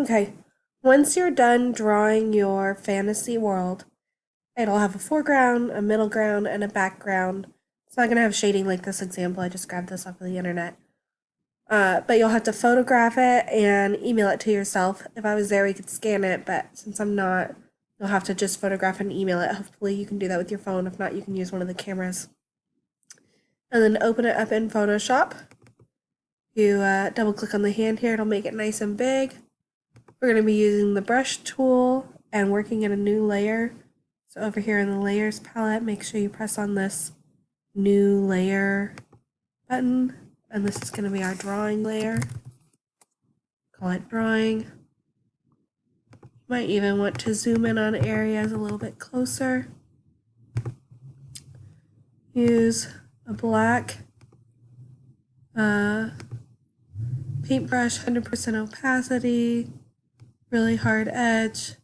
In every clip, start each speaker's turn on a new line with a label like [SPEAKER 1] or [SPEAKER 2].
[SPEAKER 1] Okay, once you're done drawing your fantasy world, it'll have a foreground, a middle ground, and a background. It's not going to have shading like this example. I just grabbed this off of the internet. But you'll have to photograph it and email it to yourself. If I was there, we could scan it, but since I'm not, you'll have to just photograph and email it. Hopefully, you can do that with your phone. If not, you can use one of the cameras. And then open it up in Photoshop. You double click on the hand here, it'll make it nice and big. We're going to be using the brush tool and working in a new layer. So over here in the layers palette, make sure you press on this new layer button. And this is going to be our drawing layer. Call it drawing. You might even want to zoom in on areas a little bit closer. Use a black paintbrush, 100% opacity, really hard edge.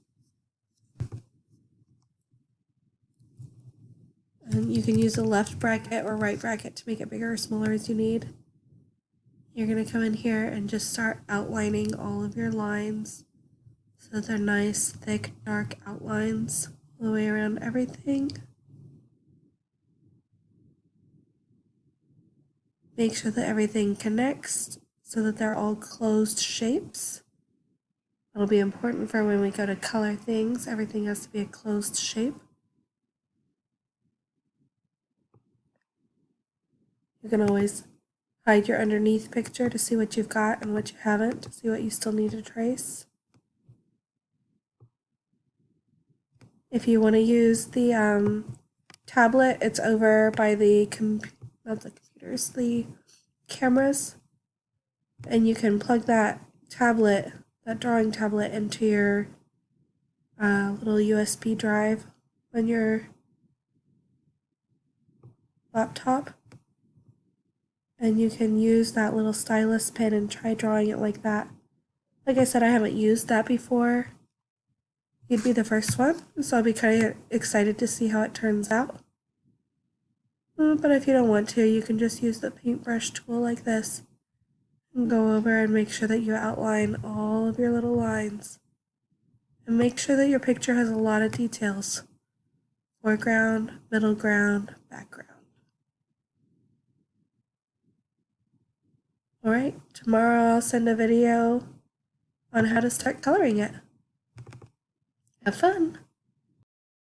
[SPEAKER 1] And you can use a left bracket or right bracket to make it bigger or smaller as you need. You're going to come in here and just start outlining all of your lines so that they're nice, thick, dark outlines all the way around everything. Make sure that everything connects so that they're all closed shapes. It'll be important for when we go to color things. Everything has to be a closed shape. You can always hide your underneath picture to see what you've got and what you haven't, to see what you still need to trace. If you want to use the tablet, it's over by the not the computers, the cameras, and you can plug that tablet, that drawing tablet, into your little USB drive on your laptop, and you can use that little stylus pen and try drawing it like that. Like I said, I haven't used that before. You'd be the first one, so I'll be kind of excited to see how it turns out. But if you don't want to, you can just use the paintbrush tool like this and go over and make sure that you outline all of your little lines. And make sure that your picture has a lot of details. Foreground, middle ground, background. Alright, tomorrow I'll send a video on how to start coloring it. Have fun!